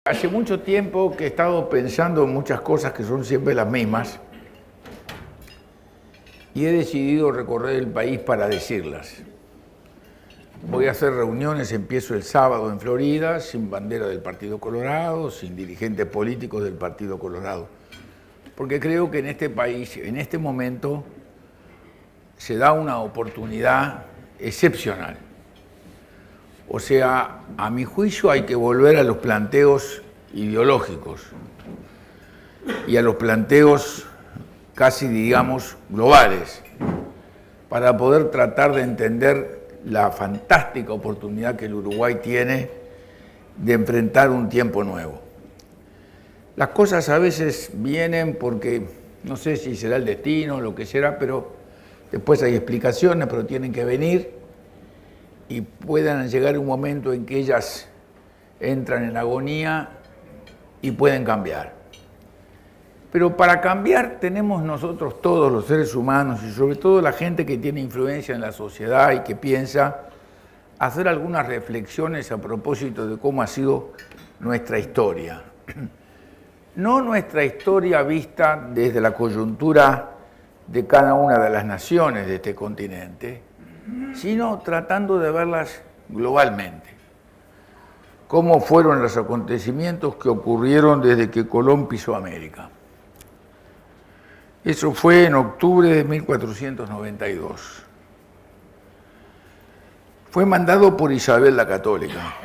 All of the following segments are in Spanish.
Hace mucho tiempo que he estado pensando en muchas cosas que son siempre las mismas y he decidido recorrer el país para decirlas. Voy a hacer reuniones, empiezo el sábado en Florida, sin bandera del Partido Colorado, sin dirigentes políticos del Partido Colorado, porque creo que en este país, en este momento, se da una oportunidad excepcional. O sea, a mi juicio hay que volver a los planteos ideológicos y a los planteos casi, digamos, globales, para poder tratar de entender la fantástica oportunidad que el Uruguay tiene de enfrentar un tiempo nuevo. Las cosas a veces vienen porque, no sé si será el destino o lo que será, pero después hay explicaciones, pero tienen que venir y puedan llegar un momento en que ellas entran en agonía y pueden cambiar. Pero para cambiar tenemos nosotros todos los seres humanos y sobre todo la gente que tiene influencia en la sociedad y que piensa hacer algunas reflexiones a propósito de cómo ha sido nuestra historia. No nuestra historia vista desde la coyuntura de cada una de las naciones de este continente, sino tratando de verlas globalmente. Cómo fueron los acontecimientos que ocurrieron desde que Colón pisó América. Eso fue en octubre de 1492. Fue mandado por Isabel la Católica,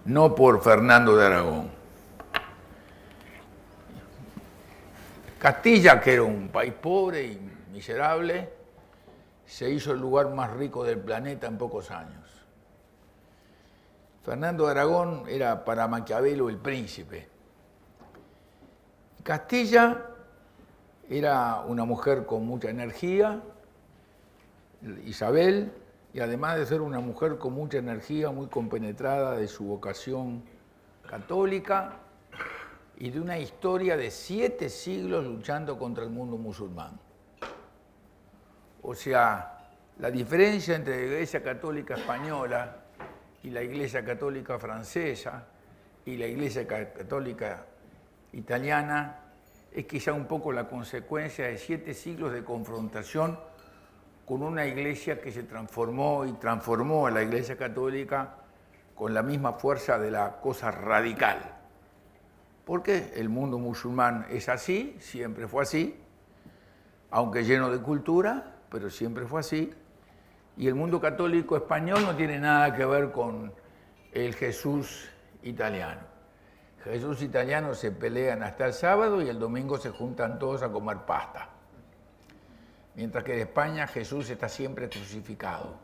no por Fernando de Aragón. Castilla, que era un país pobre y miserable, se hizo el lugar más rico del planeta en pocos años. Fernando de Aragón era para Maquiavelo el príncipe. Castilla era una mujer con mucha energía, Isabel, y además de ser una mujer con mucha energía, muy compenetrada de su vocación católica y de una historia de 7 siglos luchando contra el mundo musulmán. O sea, la diferencia entre la Iglesia Católica Española y la Iglesia Católica Francesa y la Iglesia Católica Italiana es quizá un poco la consecuencia de 7 siglos de confrontación con una iglesia que se transformó y transformó a la Iglesia Católica con la misma fuerza de la cosa radical. Porque el mundo musulmán es así, siempre fue así, aunque lleno de cultura, pero siempre fue así. Y el mundo católico español no tiene nada que ver con el Jesús italiano. Jesús italiano se pelean hasta el sábado y el domingo se juntan todos a comer pasta. Mientras que en España Jesús está siempre crucificado.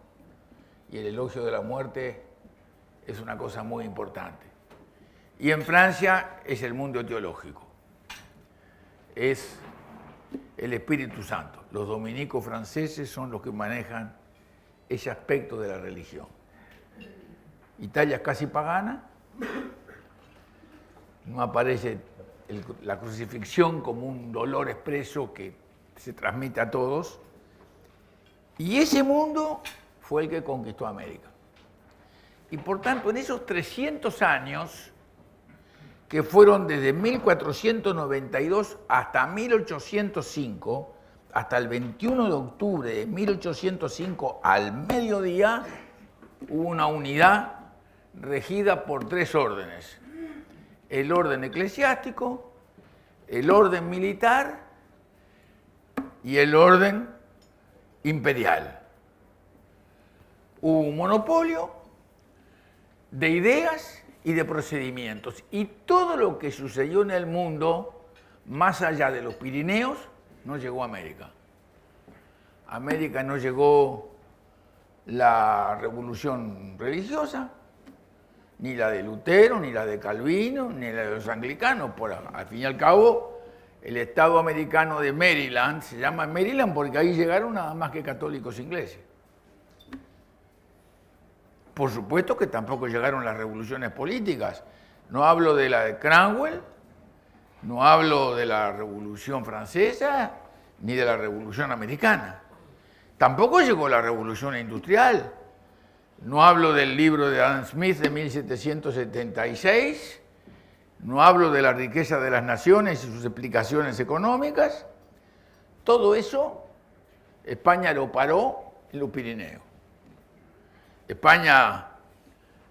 Y el elogio de la muerte es una cosa muy importante. Y en Francia es el mundo teológico. Es el Espíritu Santo. Los dominicos franceses son los que manejan ese aspecto de la religión. Italia es casi pagana, no aparece la crucifixión como un dolor expreso que se transmite a todos, y ese mundo fue el que conquistó América. Y por tanto, en esos 300 años, que fueron desde 1492 hasta 1805, hasta el 21 de octubre de 1805 al mediodía, hubo una unidad regida por 3 órdenes. El orden eclesiástico, el orden militar y el orden imperial. Hubo un monopolio de ideas y de procedimientos. Y todo lo que sucedió en el mundo, más allá de los Pirineos, no llegó a América. A América no llegó la revolución religiosa, ni la de Lutero, ni la de Calvino, ni la de los anglicanos. Al fin y al cabo, el Estado americano de Maryland se llama Maryland porque ahí llegaron nada más que católicos ingleses. Por supuesto que tampoco llegaron las revoluciones políticas. No hablo de la de Cromwell, no hablo de la Revolución Francesa, ni de la Revolución Americana. Tampoco llegó la Revolución Industrial. No hablo del libro de Adam Smith de 1776, no hablo de la riqueza de las naciones y sus explicaciones económicas. Todo eso España lo paró en los Pirineos. España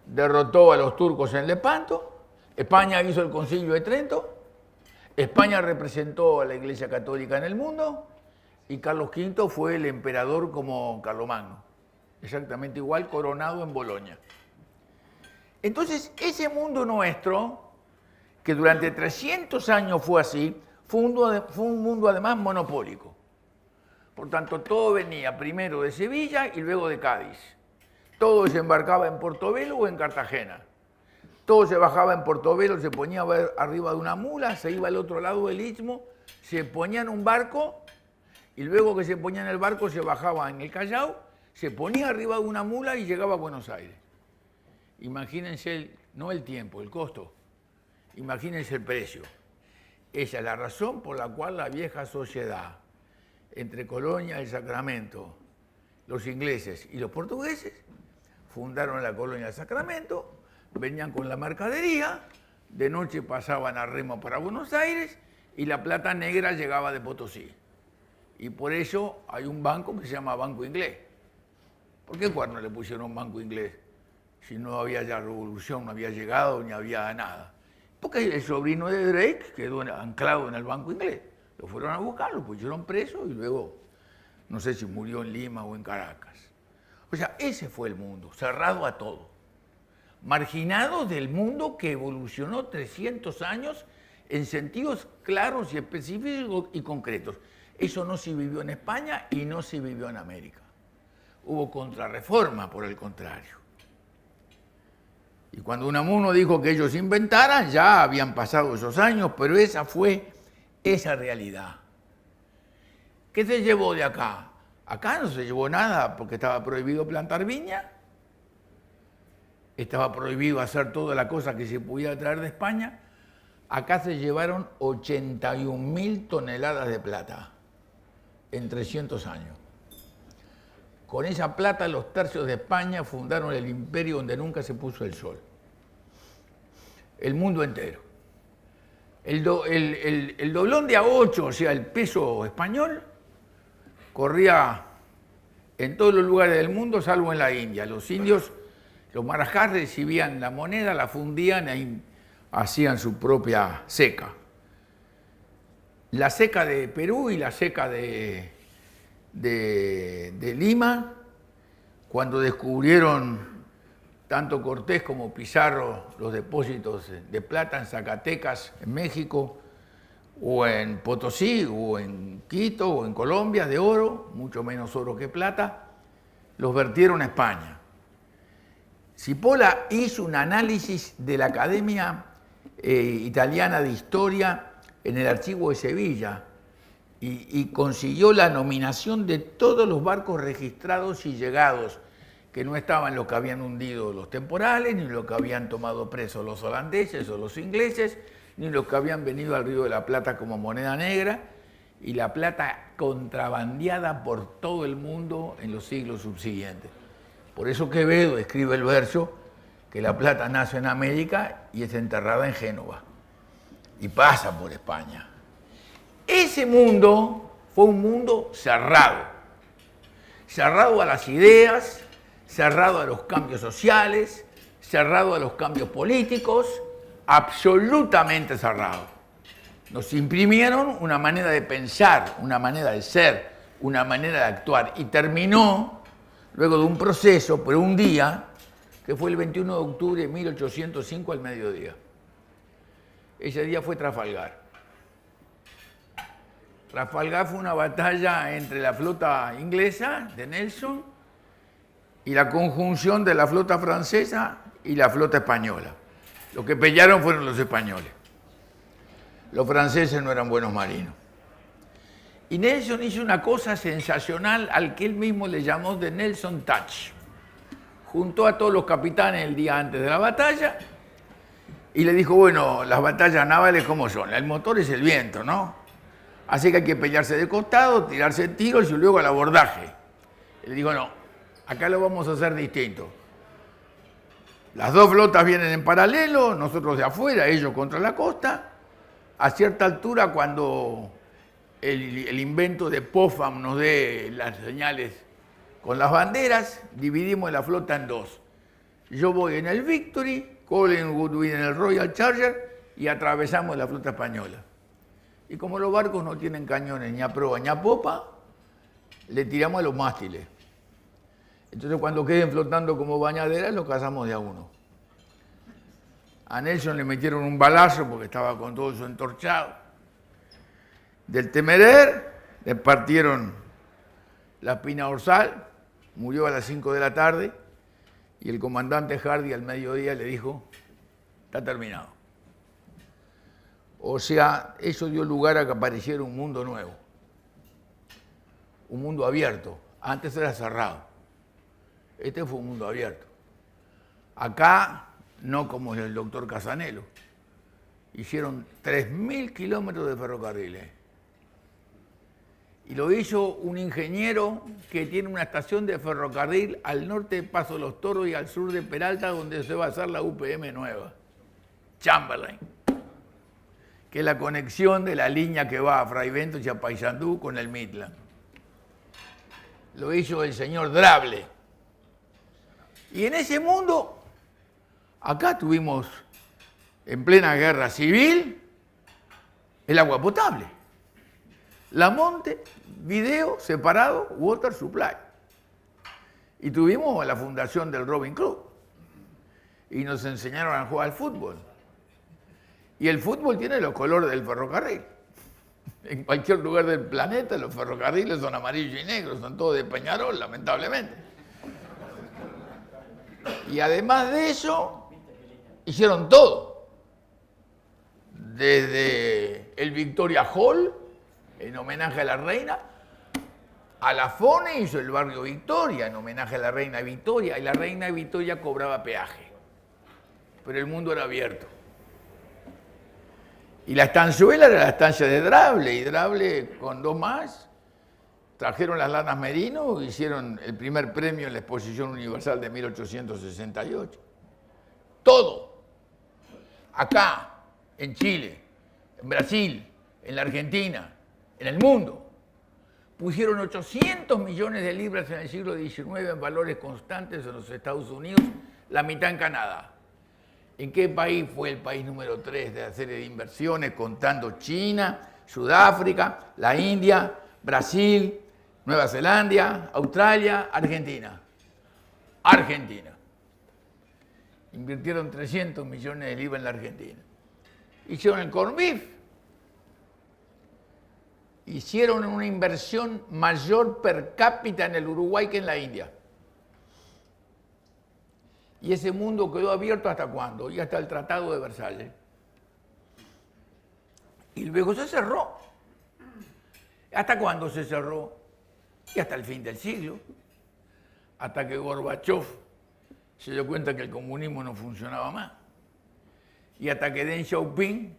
derrotó a los turcos en Lepanto, España hizo el Concilio de Trento, España representó a la Iglesia Católica en el mundo y Carlos V fue el emperador como Carlomagno, exactamente igual, coronado en Bolonia. Entonces, ese mundo nuestro, que durante 300 años fue así, fue un mundo además monopólico. Por tanto, todo venía primero de Sevilla y luego de Cádiz. Todo desembarcaba en Portobelo o en Cartagena. Todo se bajaba en Portobelo, se ponía arriba de una mula, se iba al otro lado del istmo, se ponía en un barco y luego que se ponía en el barco se bajaba en el Callao, se ponía arriba de una mula y llegaba a Buenos Aires. Imagínense, no el tiempo, el costo. Imagínense el precio. Esa es la razón por la cual la vieja sociedad, entre Colonia y Sacramento, los ingleses y los portugueses, fundaron la colonia del Sacramento, venían con la mercadería, de noche pasaban a remo para Buenos Aires y la plata negra llegaba de Potosí. Y por eso hay un banco que se llama Banco Inglés. ¿Por qué cuerno le pusieron Banco Inglés? Si no había ya revolución, no había llegado, ni había nada. Porque el sobrino de Drake quedó anclado en el Banco Inglés. Lo fueron a buscar, lo pusieron preso y luego, no sé si murió en Lima o en Caracas. O sea, ese fue el mundo, cerrado a todo. Marginado del mundo que evolucionó 300 años en sentidos claros y específicos y concretos. Eso no se vivió en España y no se vivió en América. Hubo contrarreforma, por el contrario. Y cuando Unamuno dijo que ellos inventaran, ya habían pasado esos años, pero esa fue esa realidad. ¿Qué se llevó de acá? Acá no se llevó nada porque estaba prohibido plantar viña, estaba prohibido hacer toda la cosa que se pudiera traer de España. Acá se llevaron 81.000 toneladas de plata en 300 años. Con esa plata los tercios de España fundaron el imperio donde nunca se puso el sol. El mundo entero. El doblón de A8, o sea, el peso español, corría en todos los lugares del mundo, salvo en la India. Los indios, los marajás recibían la moneda, la fundían e hacían su propia ceca. La ceca de Perú y la ceca de Lima, cuando descubrieron tanto Cortés como Pizarro los depósitos de plata en Zacatecas, en México, o en Potosí, o en Quito, o en Colombia, de oro, mucho menos oro que plata, los vertieron a España. Cipolla hizo un análisis de la Academia Italiana de Historia en el archivo de Sevilla y consiguió la nominación de todos los barcos registrados y llegados, que no estaban los que habían hundido los temporales, ni los que habían tomado presos los holandeses o los ingleses, ni los que habían venido al Río de la Plata como moneda negra, y la plata contrabandeada por todo el mundo en los siglos subsiguientes. Por eso Quevedo escribe el verso que la plata nace en América y es enterrada en Génova, y pasa por España. Ese mundo fue un mundo cerrado, cerrado a las ideas, cerrado a los cambios sociales, cerrado a los cambios políticos, absolutamente cerrado. Nos imprimieron una manera de pensar, una manera de ser, una manera de actuar, y terminó luego de un proceso, pero un día, que fue el 21 de octubre de 1805 al mediodía. Ese día fue Trafalgar. Trafalgar fue una batalla entre la flota inglesa de Nelson y la conjunción de la flota francesa y la flota española. Los que pelearon fueron los españoles. Los franceses no eran buenos marinos. Y Nelson hizo una cosa sensacional al que él mismo le llamó The Nelson Touch. Juntó a todos los capitanes el día antes de la batalla y le dijo, bueno, las batallas navales, ¿cómo son? El motor es el viento, ¿no? Así que hay que pelearse de costado, tirarse tiros y luego al abordaje. Y le dijo, no, acá lo vamos a hacer distinto. Las dos flotas vienen en paralelo, nosotros de afuera, ellos contra la costa. A cierta altura, cuando el invento de Popham nos dé las señales con las banderas, dividimos la flota en dos. Yo voy en el Victory, Collingwood viene en el Royal Charger y atravesamos la flota española. Y como los barcos no tienen cañones ni a proa ni a popa, le tiramos a los mástiles. Entonces cuando queden flotando como bañaderas, los cazamos de a uno. A Nelson le metieron un balazo porque estaba con todo eso entorchado. Del Temeraire le partieron la espina dorsal, murió a las 5 de la tarde y el comandante Hardy al mediodía le dijo, está terminado. O sea, eso dio lugar a que apareciera un mundo nuevo, un mundo abierto. Antes era cerrado. Este fue un mundo abierto. Acá, no como el doctor Casanelo, hicieron 3.000 kilómetros de ferrocarriles. Y lo hizo un ingeniero que tiene una estación de ferrocarril al norte de Paso de los Toros y al sur de Peralta, donde se va a hacer la UPM nueva, Chamberlain, que es la conexión de la línea que va a Fray Bentos y a Paysandú con el Midland. Lo hizo el señor Drable. Y en ese mundo, acá tuvimos, en plena guerra civil, el agua potable. La Monte, Video, separado, Water Supply. Y tuvimos la fundación del Rowing Club. Y nos enseñaron a jugar al fútbol. Y el fútbol tiene los colores del ferrocarril. En cualquier lugar del planeta los ferrocarriles son amarillos y negros, son todos de Peñarol, lamentablemente. Y además de eso, hicieron todo. Desde el Victoria Hall, en homenaje a la reina, a la Fone hizo el barrio Victoria, en homenaje a la reina Victoria, y la reina Victoria cobraba peaje. Pero el mundo era abierto. Y la estanzuela era la estancia de Drable, y Drable con dos más trajeron las lanas merino e hicieron el primer premio en la Exposición Universal de 1868. Todo. Acá, en Chile, en Brasil, en la Argentina, en el mundo. Pusieron 800 millones de libras en el siglo XIX en valores constantes en los Estados Unidos, la mitad en Canadá. ¿En qué país fue el país número 3 de la serie de inversiones, contando China, Sudáfrica, la India, Brasil, Nueva Zelanda, Australia, Argentina? Argentina. Invirtieron 300 millones de libras en la Argentina. Hicieron el corned beef. Hicieron una inversión mayor per cápita en el Uruguay que en la India. Y ese mundo quedó abierto ¿hasta cuándo? Y hasta el Tratado de Versalles. Y luego se cerró. ¿Hasta cuándo se cerró? Y hasta el fin del siglo. Hasta que Gorbachev se dio cuenta que el comunismo no funcionaba más. Y hasta que Deng Xiaoping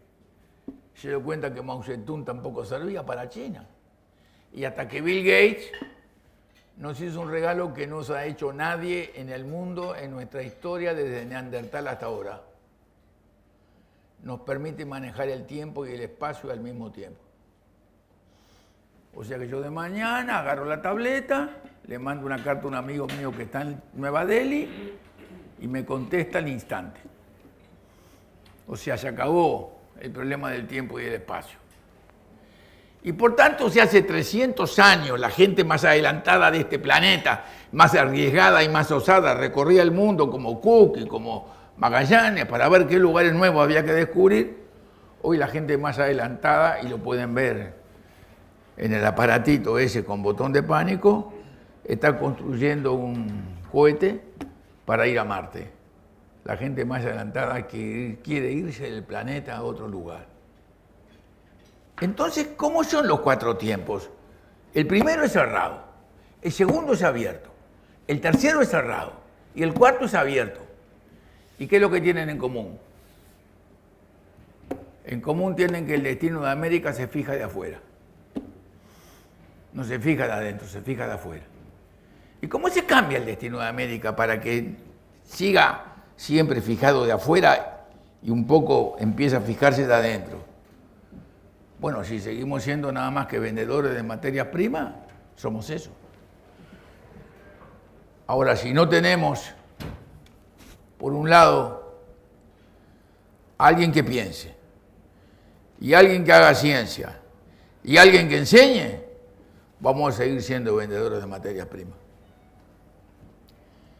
se dio cuenta que Mao Zedong tampoco servía para China. Y hasta que Bill Gates nos hizo un regalo que no se ha hecho nadie en el mundo, en nuestra historia, desde Neandertal hasta ahora. Nos permite manejar el tiempo y el espacio al mismo tiempo. O sea que yo de mañana agarro la tableta, le mando una carta a un amigo mío que está en Nueva Delhi y me contesta al instante. O sea, se acabó el problema del tiempo y del espacio. Y por tanto, si hace 300 años la gente más adelantada de este planeta, más arriesgada y más osada, recorría el mundo como Cook y como Magallanes para ver qué lugares nuevos había que descubrir, hoy la gente más adelantada, y lo pueden ver en el aparatito ese con botón de pánico, está construyendo un cohete para ir a Marte. La gente más adelantada que quiere irse del planeta a otro lugar. Entonces, ¿cómo son los 4 tiempos? El primero es cerrado, el segundo es abierto, el tercero es cerrado y el cuarto es abierto. ¿Y qué es lo que tienen en común? En común tienen que el destino de América se fija de afuera. No se fija de adentro, se fija de afuera. ¿Y cómo se cambia el destino de América para que siga siempre fijado de afuera y un poco empieza a fijarse de adentro. Bueno, si seguimos siendo nada más que vendedores de materias primas, somos eso. Ahora, si no tenemos, por un lado, alguien que piense, y alguien que haga ciencia, y alguien que enseñe, vamos a seguir siendo vendedores de materias primas.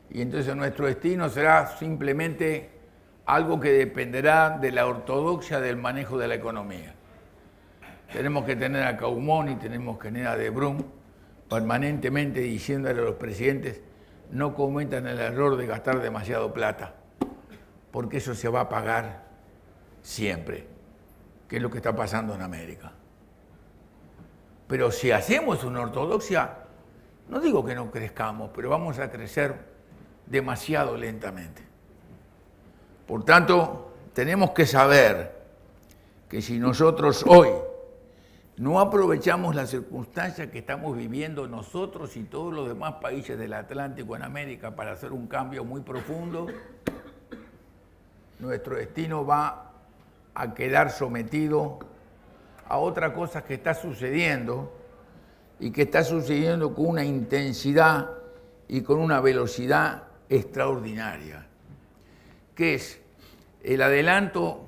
Y entonces nuestro destino será simplemente algo que dependerá de la ortodoxia del manejo de la economía. Tenemos que tener a Caumont y tenemos que tener a De Bruyn permanentemente diciéndole a los presidentes: no cometan el error de gastar demasiado plata, porque eso se va a pagar siempre, que es lo que está pasando en América. Pero si hacemos una ortodoxia, no digo que no crezcamos, pero vamos a crecer demasiado lentamente. Por tanto, tenemos que saber que si nosotros hoy no aprovechamos las circunstancias que estamos viviendo nosotros y todos los demás países del Atlántico en América para hacer un cambio muy profundo, nuestro destino va a quedar sometido a otra cosa que está sucediendo y que está sucediendo con una intensidad y con una velocidad extraordinaria, que es el adelanto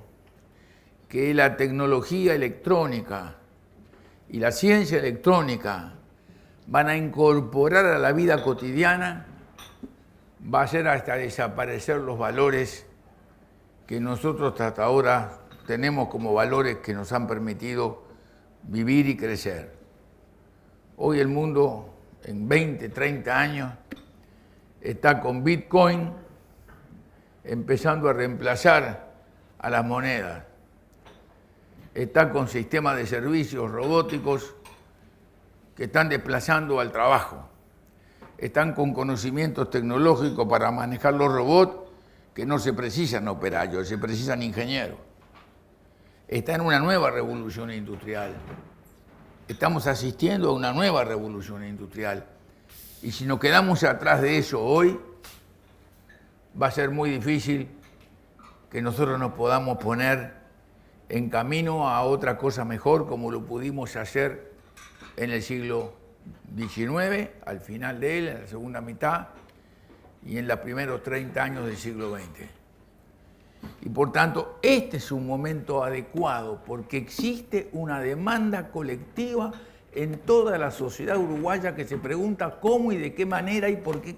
que la tecnología electrónica y la ciencia electrónica van a incorporar a la vida cotidiana, va a hacer hasta desaparecer los valores que nosotros hasta ahora tenemos como valores que nos han permitido vivir y crecer. Hoy el mundo, en 20, 30 años, está con Bitcoin empezando a reemplazar a las monedas. Está con sistemas de servicios robóticos que están desplazando al trabajo. Están con conocimientos tecnológicos para manejar los robots que no se precisan operarios, se precisan ingenieros. Está en una nueva revolución industrial. Estamos asistiendo a una nueva revolución industrial. Y si nos quedamos atrás de eso hoy, va a ser muy difícil que nosotros nos podamos poner en camino a otra cosa mejor, como lo pudimos hacer en el siglo XIX, al final de él, en la segunda mitad, y en los primeros 30 años del siglo XX. Y por tanto, este es un momento adecuado, porque existe una demanda colectiva en toda la sociedad uruguaya que se pregunta cómo y de qué manera y por qué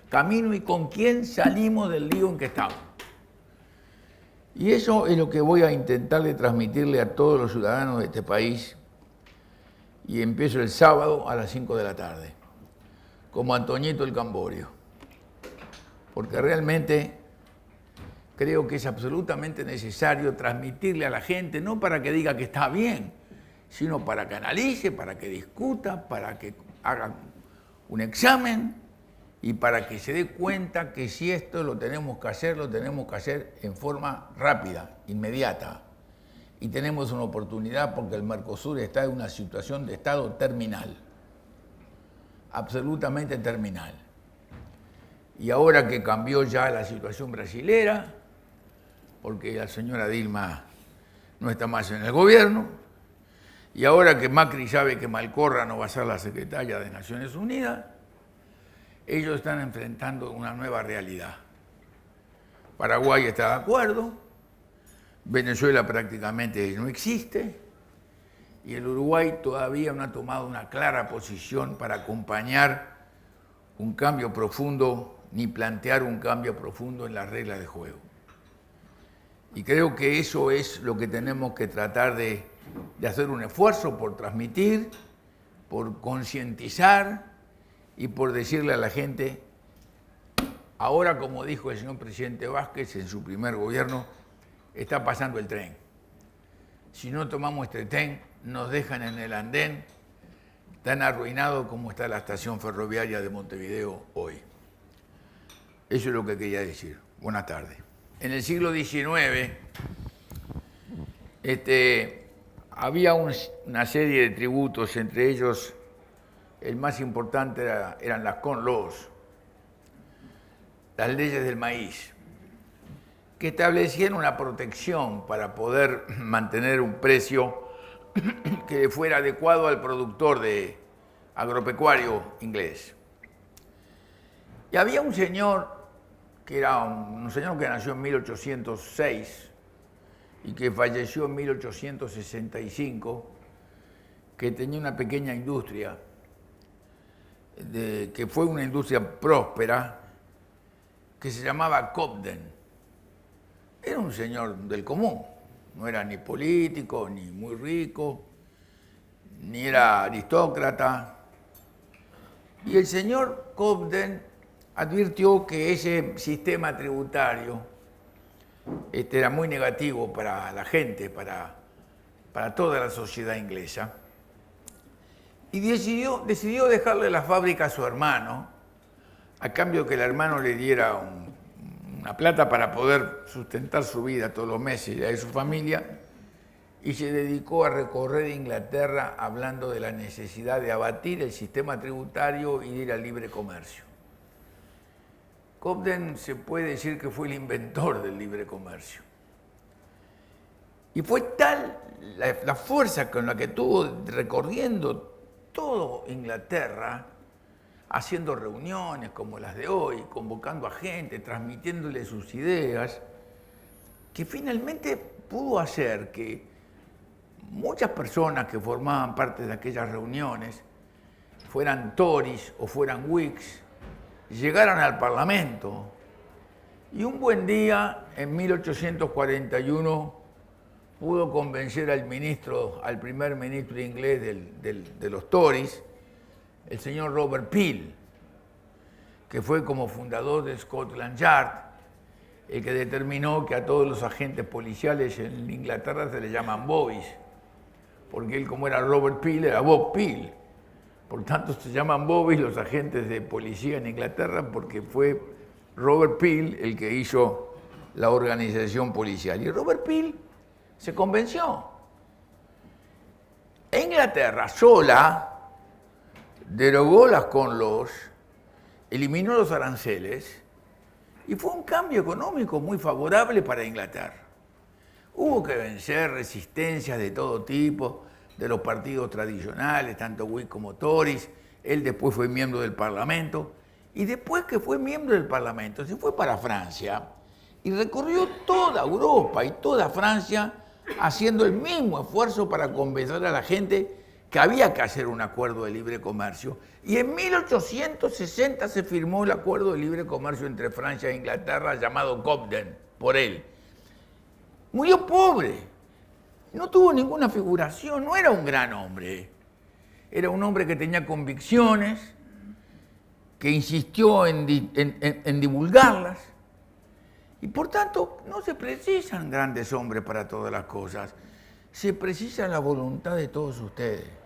camino y con quién salimos del lío en que estamos. Y eso es lo que voy a intentar de transmitirle a todos los ciudadanos de este país. Y empiezo el sábado a las 5 de la tarde, como Antoñito el Camborio. Porque realmente creo que es absolutamente necesario transmitirle a la gente, no para que diga que está bien, sino para que analice, para que discuta, para que haga un examen y para que se dé cuenta que si esto lo tenemos que hacer en forma rápida, inmediata. Y tenemos una oportunidad porque el Mercosur está en una situación de estado terminal, absolutamente terminal. Y ahora que cambió ya la situación brasilera, porque la señora Dilma no está más en el gobierno, y ahora que Macri sabe que Malcorra no va a ser la secretaria de Naciones Unidas, ellos están enfrentando una nueva realidad. Paraguay está de acuerdo, Venezuela prácticamente no existe, y el Uruguay todavía no ha tomado una clara posición para acompañar un cambio profundo, ni plantear un cambio profundo en las reglas de juego. Y creo que eso es lo que tenemos que tratar de hacer un esfuerzo por transmitir, por concientizar y por decirle a la gente, ahora como dijo el señor presidente Vázquez en su primer gobierno, está pasando el tren. Si no tomamos este tren, nos dejan en el andén tan arruinado como está la estación ferroviaria de Montevideo hoy. Eso es lo que quería decir. Buenas tardes. En el siglo XIX había una serie de tributos, entre ellos el más importante eran las corn laws, las leyes del maíz. que establecían una protección para poder mantener un precio que fuera adecuado al productor agropecuario inglés. Y había un señor que era un señor que nació en 1806 y que falleció en 1865, que tenía una pequeña industria, que fue una industria próspera, que se llamaba Cobden. Era un señor del común, no era ni político, ni muy rico, ni era aristócrata. Y el señor Cobden advirtió que ese sistema tributario era muy negativo para la gente, para toda la sociedad inglesa. Y decidió dejarle la fábrica a su hermano, a cambio que el hermano le diera una plata para poder sustentar su vida todos los meses y la de su familia, y se dedicó a recorrer Inglaterra hablando de la necesidad de abatir el sistema tributario y de ir al libre comercio. Cobden se puede decir que fue el inventor del libre comercio. Y fue tal la fuerza con la que tuvo recorriendo todo Inglaterra, haciendo reuniones como las de hoy, convocando a gente, transmitiéndole sus ideas, que finalmente pudo hacer que muchas personas que formaban parte de aquellas reuniones, fueran Tories o fueran Whigs, llegaran al Parlamento. Y un buen día, en 1841, pudo convencer al primer ministro inglés de los Tories, el señor Robert Peel, que fue como fundador de Scotland Yard, el que determinó que a todos los agentes policiales en Inglaterra se le llaman bobbies, porque él, como era Robert Peel, era Bob Peel. Por tanto, se llaman bobbies los agentes de policía en Inglaterra porque fue Robert Peel el que hizo la organización policial. Y Robert Peel se convenció. Inglaterra sola derogó las Corn Laws, eliminó los aranceles y fue un cambio económico muy favorable para Inglaterra. Hubo que vencer resistencias de todo tipo, de los partidos tradicionales, tanto Whig como Tories. Él después fue miembro del Parlamento, y después que fue miembro del Parlamento se fue para Francia y recorrió toda Europa y toda Francia haciendo el mismo esfuerzo para convencer a la gente que había que hacer un acuerdo de libre comercio. Y en 1860 se firmó el acuerdo de libre comercio entre Francia e Inglaterra, llamado Cobden, por él. Murió pobre, no tuvo ninguna figuración, no era un gran hombre. Era un hombre que tenía convicciones, que insistió en divulgarlas. Y por tanto, no se precisan grandes hombres para todas las cosas. Se precisa la voluntad de todos ustedes.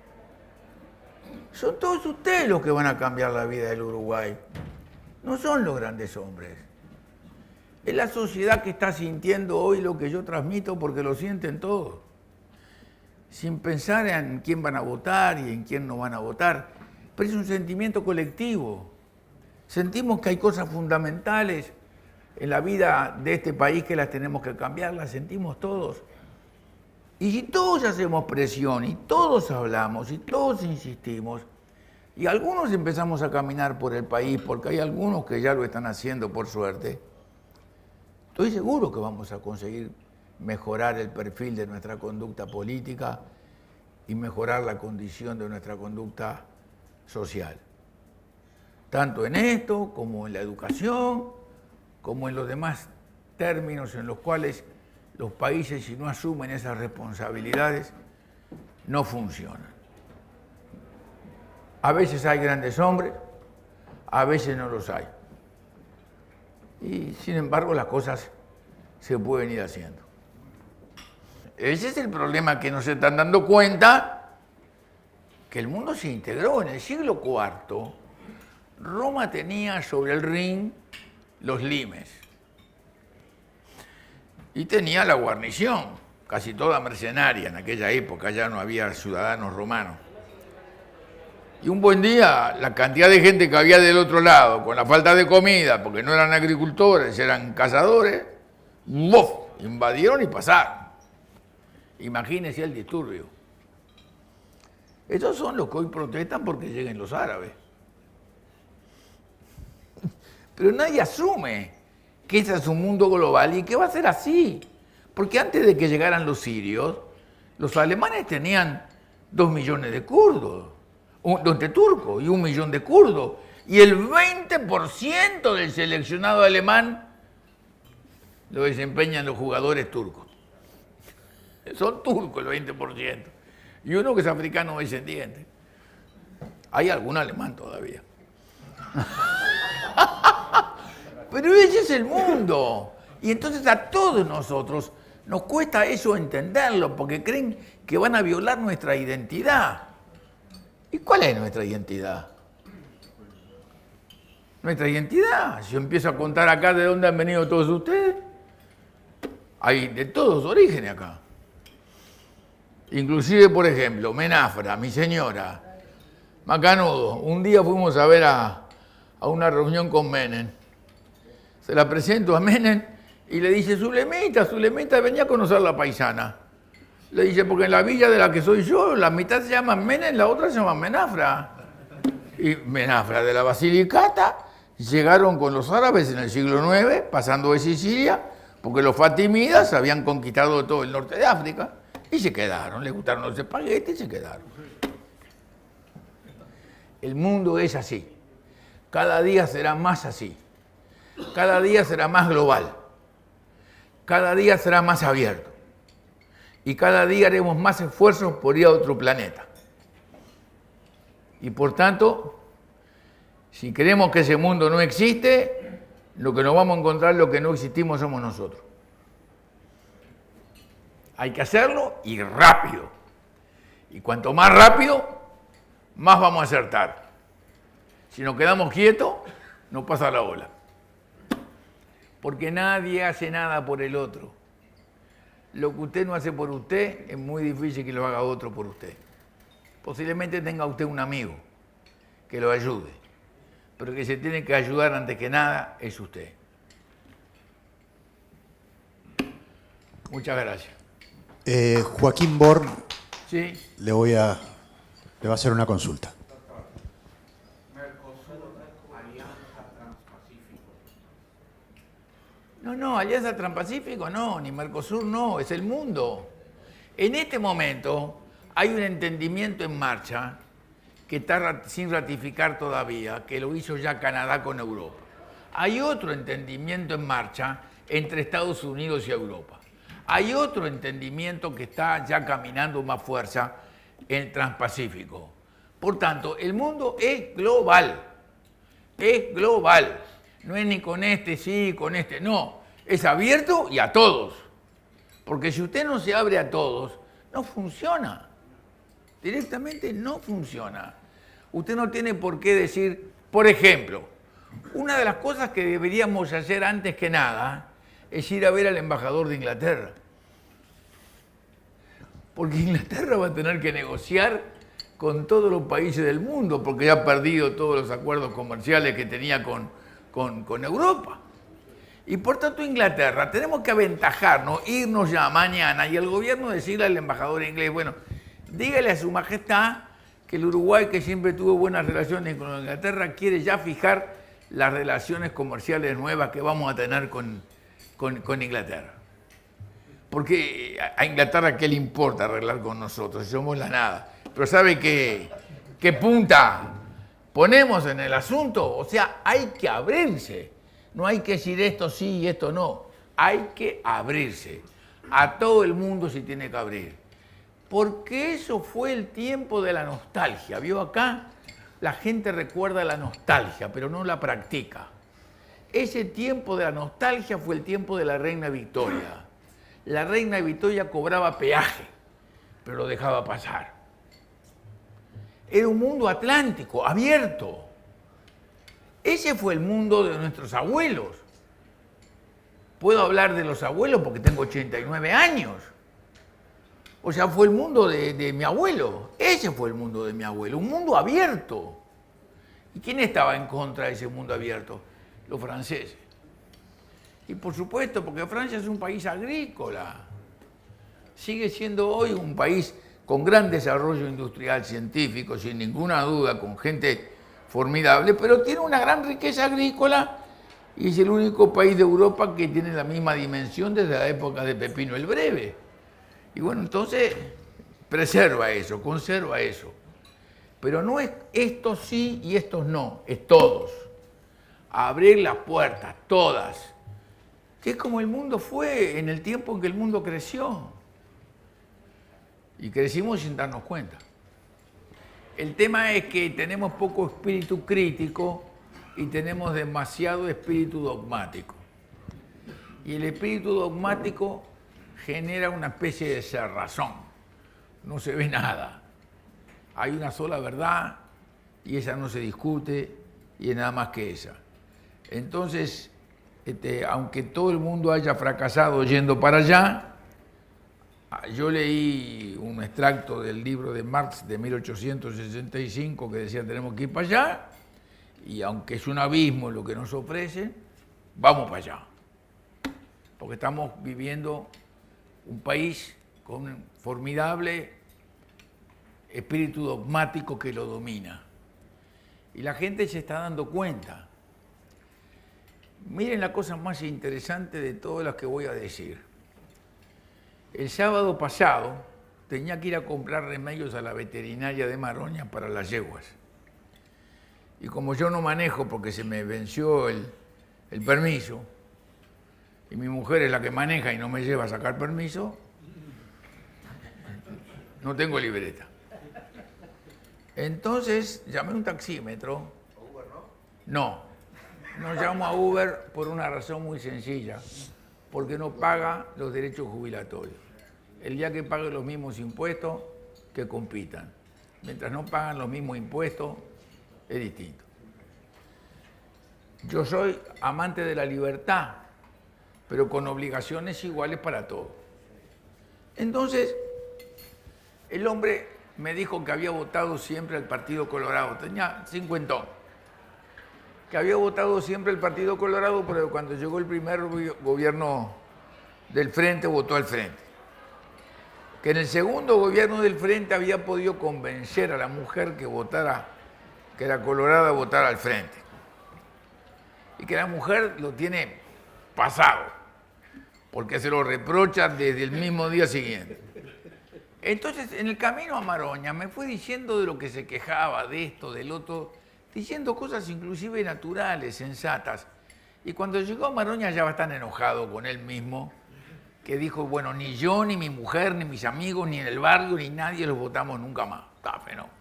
Son todos ustedes los que van a cambiar la vida del Uruguay. No son los grandes hombres. Es la sociedad que está sintiendo hoy lo que yo transmito porque lo sienten todos. Sin pensar en quién van a votar y en quién no van a votar. Pero es un sentimiento colectivo. Sentimos que hay cosas fundamentales en la vida de este país que las tenemos que cambiar, las sentimos todos. Y si todos hacemos presión y todos hablamos y todos insistimos, y algunos empezamos a caminar por el país, porque hay algunos que ya lo están haciendo por suerte, estoy seguro que vamos a conseguir mejorar el perfil de nuestra conducta política y mejorar la condición de nuestra conducta social. Tanto en esto, como en la educación, como en los demás términos en los cuales los países, si no asumen esas responsabilidades, no funcionan. A veces hay grandes hombres, a veces no los hay. Y sin embargo las cosas se pueden ir haciendo. Ese es el problema, que no se están dando cuenta que el mundo se integró. En el siglo IV, Roma tenía sobre el Rin los limes y tenía la guarnición, casi toda mercenaria. En aquella época ya no había ciudadanos romanos. Y un buen día, la cantidad de gente que había del otro lado, con la falta de comida, porque no eran agricultores, eran cazadores, ¡buf! Invadieron y pasaron. Imagínense el disturbio. Estos son los que hoy protestan porque lleguen los árabes. Pero nadie asume que ese es un mundo global y que va a ser así. Porque antes de que llegaran los sirios, los alemanes tenían 2 millones de kurdos, de turcos y 1 millón de kurdos. Y el 20% del seleccionado alemán lo desempeñan los jugadores turcos. Son turcos el 20%. Y uno que es africano descendiente. Hay algún alemán todavía. Pero ese es el mundo. Y entonces a todos nosotros nos cuesta eso entenderlo, porque creen que van a violar nuestra identidad. ¿Y cuál es nuestra identidad? Nuestra identidad. Si yo empiezo a contar acá de dónde han venido todos ustedes, hay de todos orígenes acá. Inclusive, por ejemplo, Menafra, mi señora, Macanudo. Un día fuimos a ver a una reunión con Menem. Se la presento a Menem y le dice, Zulemita, venía a conocer la paisana. Le dice, porque en la villa de la que soy yo, la mitad se llama Menem, la otra se llama Menafra. Y Menafra de la Basilicata llegaron con los árabes en el siglo IX, pasando de Sicilia, porque los fatimidas habían conquistado todo el norte de África. Y se quedaron, les gustaron los espaguetis y se quedaron. El mundo es así. Cada día será más así. Cada día será más global. Cada día será más abierto. Y cada día haremos más esfuerzos por ir a otro planeta. Y por tanto, si creemos que ese mundo no existe, lo que nos vamos a encontrar, lo que no existimos somos nosotros. Hay que hacerlo y rápido. Y cuanto más rápido, más vamos a acertar. Si nos quedamos quietos, nos pasa la ola. Porque nadie hace nada por el otro. Lo que usted no hace por usted, es muy difícil que lo haga otro por usted. Posiblemente tenga usted un amigo que lo ayude. Pero que se tiene que ayudar antes que nada es usted. Muchas gracias. Joaquín Born, ¿Sí? le va a hacer una consulta. No, Alianza Transpacífico no, ni Mercosur no, es el mundo. En este momento hay un entendimiento en marcha que está sin ratificar todavía, que lo hizo ya Canadá con Europa. Hay otro entendimiento en marcha entre Estados Unidos y Europa. Hay otro entendimiento que está ya caminando más fuerza en el Transpacífico. Por tanto, el mundo es global. Es global. No es ni con este sí, con este no. Es abierto y a todos. Porque si usted no se abre a todos, no funciona. Directamente no funciona. Usted no tiene por qué decir, por ejemplo, una de las cosas que deberíamos hacer antes que nada es ir a ver al embajador de Inglaterra. Porque Inglaterra va a tener que negociar con todos los países del mundo, porque ya ha perdido todos los acuerdos comerciales que tenía con Europa. Y por tanto Inglaterra, tenemos que aventajarnos, irnos ya mañana y el gobierno decirle al embajador inglés, bueno, dígale a su majestad que el Uruguay, que siempre tuvo buenas relaciones con Inglaterra, quiere ya fijar las relaciones comerciales nuevas que vamos a tener con Inglaterra. Porque a Inglaterra, ¿qué le importa arreglar con nosotros? Somos la nada. Pero ¿sabe qué punta ponemos en el asunto? O sea, hay que abrirse. No hay que decir esto sí y esto no. Hay que abrirse. A todo el mundo se tiene que abrir. Porque eso fue el tiempo de la nostalgia. ¿Vio acá? La gente recuerda la nostalgia, pero no la practica. Ese tiempo de la nostalgia fue el tiempo de la reina Victoria. La reina Victoria cobraba peaje, pero lo dejaba pasar. Era un mundo atlántico, abierto. Ese fue el mundo de nuestros abuelos. Puedo hablar de los abuelos porque tengo 89 años. O sea, fue el mundo de mi abuelo. Ese fue el mundo de mi abuelo, un mundo abierto. ¿Y quién estaba en contra de ese mundo abierto? Los franceses. Y por supuesto, porque Francia es un país agrícola. Sigue siendo hoy un país con gran desarrollo industrial, científico, sin ninguna duda, con gente formidable, pero tiene una gran riqueza agrícola y es el único país de Europa que tiene la misma dimensión desde la época de Pepino el Breve. Y bueno, entonces preserva eso, conserva eso. Pero no es estos sí y estos no, es todos. Abrir las puertas, todas. Que es como el mundo fue en el tiempo en que el mundo creció. Y crecimos sin darnos cuenta. El tema es que tenemos poco espíritu crítico y tenemos demasiado espíritu dogmático. Y el espíritu dogmático genera una especie de cerrazón. No se ve nada. Hay una sola verdad y esa no se discute y es nada más que esa. Entonces, aunque todo el mundo haya fracasado yendo para allá, yo leí un extracto del libro de Marx de 1865 que decía tenemos que ir para allá y aunque es un abismo lo que nos ofrecen, vamos para allá. Porque estamos viviendo un país con un formidable espíritu dogmático que lo domina. Y la gente se está dando cuenta. Miren la cosa más interesante de todas las que voy a decir. El sábado pasado tenía que ir a comprar remedios a la veterinaria de Maroña para las yeguas. Y como yo no manejo porque se me venció el permiso, y mi mujer es la que maneja y no me lleva a sacar permiso, no tengo libreta. Entonces llamé a un taxímetro. ¿Uber no? No llamo a Uber por una razón muy sencilla, porque no paga los derechos jubilatorios. El día que pague los mismos impuestos, que compitan. Mientras no pagan los mismos impuestos, es distinto. Yo soy amante de la libertad, pero con obligaciones iguales para todos. Entonces, el hombre me dijo que había votado siempre al Partido Colorado, tenía 50, que había votado siempre al Partido Colorado, pero cuando llegó el primer gobierno del Frente, votó al Frente. Que en el segundo gobierno del Frente había podido convencer a la mujer que votara, que era colorada, a votar al Frente. Y que la mujer lo tiene pasado, porque se lo reprochan desde el mismo día siguiente. Entonces, en el camino a Maroña me fue diciendo de lo que se quejaba, de esto, del otro, diciendo cosas inclusive naturales, sensatas. Y cuando llegó a Maroña ya va tan enojado con él mismo, que dijo, bueno, ni yo, ni mi mujer, ni mis amigos, ni en el barrio, ni nadie los votamos nunca más. Está fenómeno.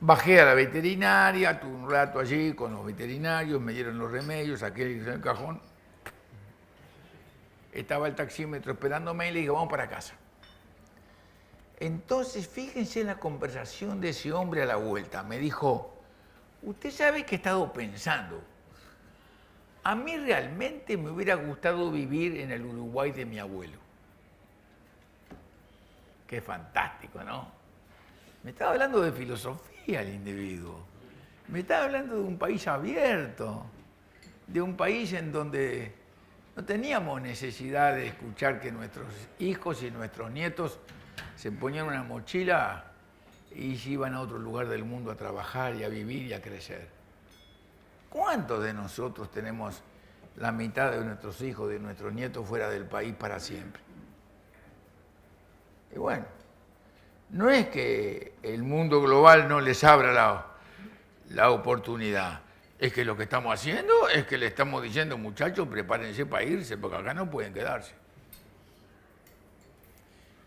Bajé a la veterinaria, tuve un rato allí con los veterinarios, me dieron los remedios, saqué el cajón. Estaba el taxímetro esperándome y le dije, vamos para casa. Entonces, fíjense en la conversación de ese hombre a la vuelta. Me dijo, usted sabe que he estado pensando. A mí realmente me hubiera gustado vivir en el Uruguay de mi abuelo. Qué fantástico, ¿no? Me estaba hablando de filosofía el individuo. Me estaba hablando de un país abierto, de un país en donde no teníamos necesidad de escuchar que nuestros hijos y nuestros nietos se ponían una mochila y se iban a otro lugar del mundo a trabajar y a vivir y a crecer. ¿Cuántos de nosotros tenemos la mitad de nuestros hijos, de nuestros nietos fuera del país para siempre? Y bueno, no es que el mundo global no les abra la oportunidad, es que lo que estamos haciendo es que le estamos diciendo, muchachos, prepárense para irse, porque acá no pueden quedarse.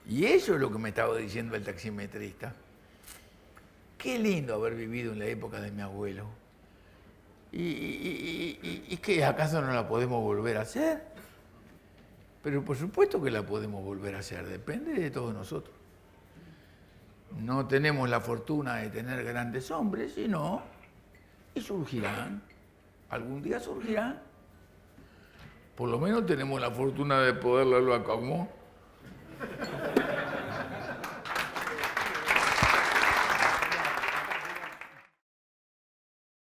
Y eso es lo que me estaba diciendo el taximetrista. Qué lindo haber vivido en la época de mi abuelo. ¿Y qué? ¿Acaso no la podemos volver a hacer? Pero por supuesto que la podemos volver a hacer, depende de todos nosotros. No tenemos la fortuna de tener grandes hombres, sino, y surgirán, algún día surgirán. Por lo menos tenemos la fortuna de poderlo acomodar.